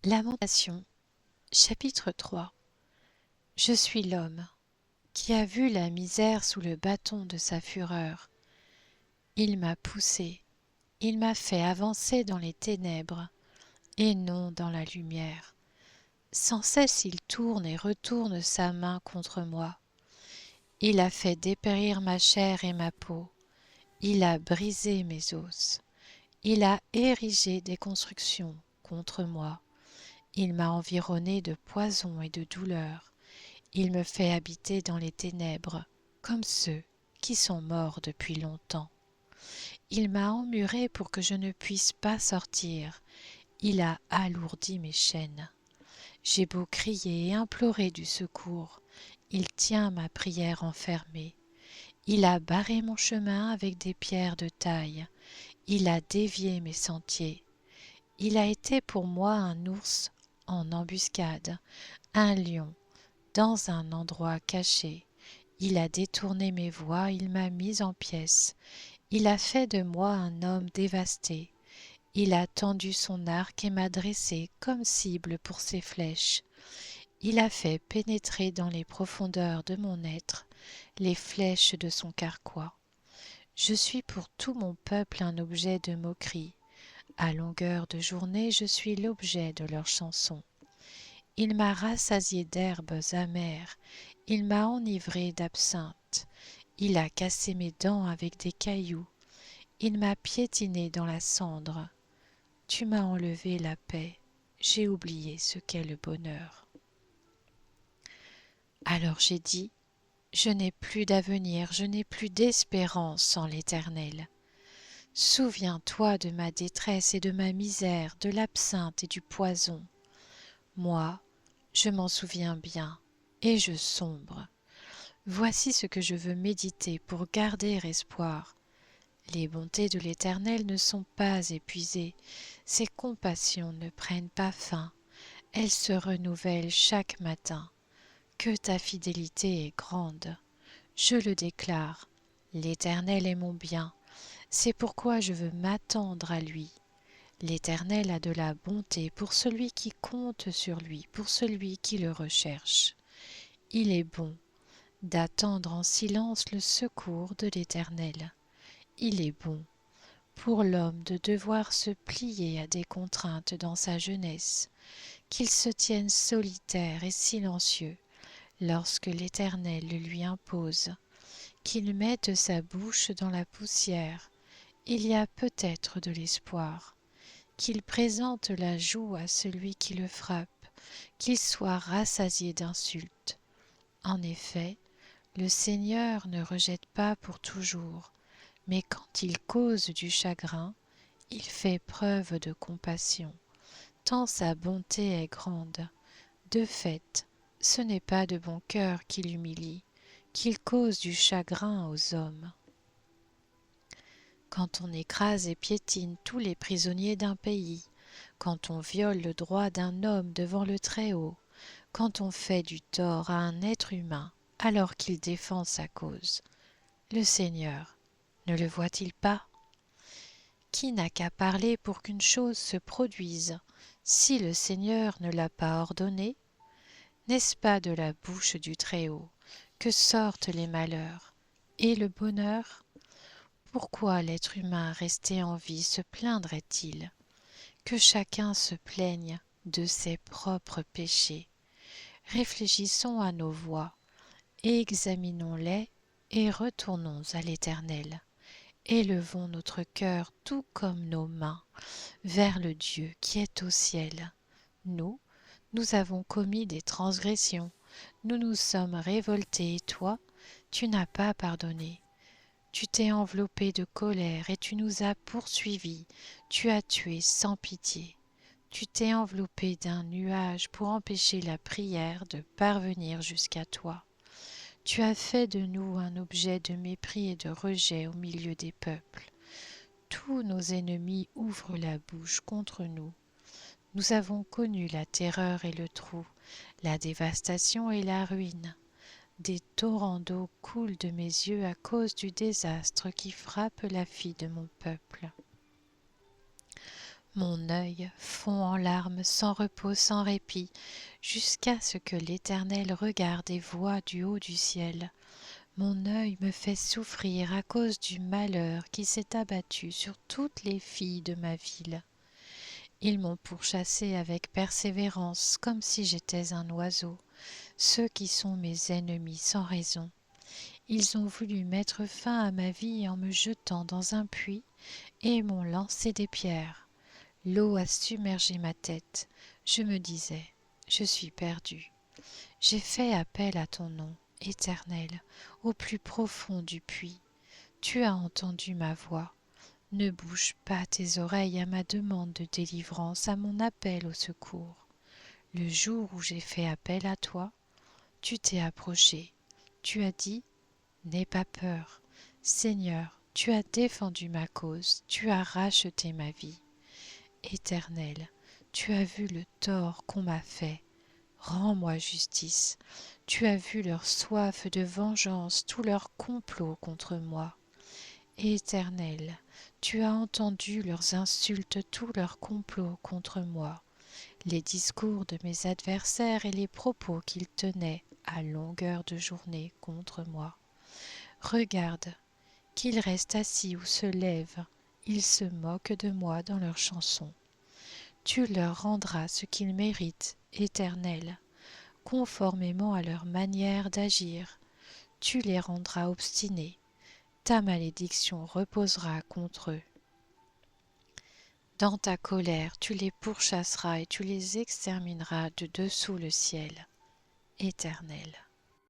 Lamentation, chapitre 3. Je suis l'homme qui a vu la misère sous le bâton de sa fureur. Il m'a poussé, il m'a fait avancer dans les ténèbres et non dans la lumière. Sans cesse il tourne et retourne sa main contre moi. Il a fait dépérir ma chair et ma peau. Il a brisé mes os. Il a érigé des constructions contre moi. Il m'a environné de poison et de douleur. Il me fait habiter dans les ténèbres, comme ceux qui sont morts depuis longtemps. Il m'a emmuré pour que je ne puisse pas sortir. Il a alourdi mes chaînes. J'ai beau crier et implorer du secours, il tient ma prière enfermée. Il a barré mon chemin avec des pierres de taille. Il a dévié mes sentiers. Il a été pour moi un ours en embuscade, un lion dans un endroit caché. Il a détourné mes voies, il m'a mis en pièces. Il a fait de moi un homme dévasté. Il a tendu son arc et m'a dressé comme cible pour ses flèches. Il a fait pénétrer dans les profondeurs de mon être les flèches de son carquois. Je suis pour tout mon peuple un objet de moquerie. À longueur de journée, je suis l'objet de leurs chansons. Il m'a rassasié d'herbes amères, il m'a enivré d'absinthe, il a cassé mes dents avec des cailloux, il m'a piétiné dans la cendre. Tu m'as enlevé la paix, j'ai oublié ce qu'est le bonheur. Alors j'ai dit, je n'ai plus d'avenir, je n'ai plus d'espérance sans l'Éternel. Souviens-toi de ma détresse et de ma misère, de l'absinthe et du poison. Moi, je m'en souviens bien, et je sombre. Voici ce que je veux méditer pour garder espoir. Les bontés de l'Éternel ne sont pas épuisées, ses compassions ne prennent pas fin, elles se renouvellent chaque matin. Que ta fidélité est grande. Je le déclare, l'Éternel est mon bien, c'est pourquoi je veux m'attendre à lui. L'Éternel a de la bonté pour celui qui compte sur lui, pour celui qui le recherche. Il est bon d'attendre en silence le secours de l'Éternel. Il est bon pour l'homme de devoir se plier à des contraintes dans sa jeunesse, qu'il se tienne solitaire et silencieux lorsque l'Éternel le lui impose, qu'il mette sa bouche dans la poussière. Il y a peut-être de l'espoir, qu'il présente la joue à celui qui le frappe, qu'il soit rassasié d'insultes. En effet, le Seigneur ne rejette pas pour toujours, mais quand il cause du chagrin, il fait preuve de compassion, tant sa bonté est grande. De fait, ce n'est pas de bon cœur qu'il humilie, qu'il cause du chagrin aux hommes. Quand on écrase et piétine tous les prisonniers d'un pays, quand on viole le droit d'un homme devant le Très-Haut, quand on fait du tort à un être humain alors qu'il défend sa cause, le Seigneur ne le voit-il pas? Qui n'a qu'à parler pour qu'une chose se produise, si le Seigneur ne l'a pas ordonné? N'est-ce pas de la bouche du Très-Haut que sortent les malheurs et le bonheur? Pourquoi l'être humain resté en vie se plaindrait-il? Que chacun se plaigne de ses propres péchés. Réfléchissons à nos voies, examinons-les et retournons à l'Éternel. Élevons notre cœur tout comme nos mains vers le Dieu qui est au ciel. Nous, nous avons commis des transgressions, nous nous sommes révoltés et toi, tu n'as pas pardonné. Tu t'es enveloppé de colère et tu nous as poursuivis, tu as tué sans pitié. Tu t'es enveloppé d'un nuage pour empêcher la prière de parvenir jusqu'à toi. Tu as fait de nous un objet de mépris et de rejet au milieu des peuples. Tous nos ennemis ouvrent la bouche contre nous. Nous avons connu la terreur et le trou, la dévastation et la ruine. Des torrents d'eau coulent de mes yeux à cause du désastre qui frappe la fille de mon peuple. Mon œil fond en larmes sans repos, sans répit, jusqu'à ce que l'Éternel regarde et voie du haut du ciel. Mon œil me fait souffrir à cause du malheur qui s'est abattu sur toutes les filles de ma ville. Ils m'ont pourchassé avec persévérance, comme si j'étais un oiseau, ceux qui sont mes ennemis sans raison. Ils ont voulu mettre fin à ma vie en me jetant dans un puits et m'ont lancé des pierres. L'eau a submergé ma tête. Je me disais, je suis perdu. J'ai fait appel à ton nom, Éternel, au plus profond du puits. Tu as entendu ma voix. Ne bouge pas tes oreilles à ma demande de délivrance, à mon appel au secours. Le jour où j'ai fait appel à toi, tu t'es approché. Tu as dit, n'aie pas peur. Seigneur, tu as défendu ma cause, tu as racheté ma vie. Éternel, tu as vu le tort qu'on m'a fait. Rends-moi justice. Tu as vu leur soif de vengeance, tout leur complot contre moi. Éternel, tu as entendu leurs insultes, tous leurs complots contre moi, les discours de mes adversaires et les propos qu'ils tenaient à longueur de journée contre moi. Regarde, qu'ils restent assis ou se lèvent, ils se moquent de moi dans leurs chansons. Tu leur rendras ce qu'ils méritent, Éternel, conformément à leur manière d'agir. Tu les rendras obstinés. Ta malédiction reposera contre eux. Dans ta colère, tu les pourchasseras et tu les extermineras de dessous le ciel. Éternel.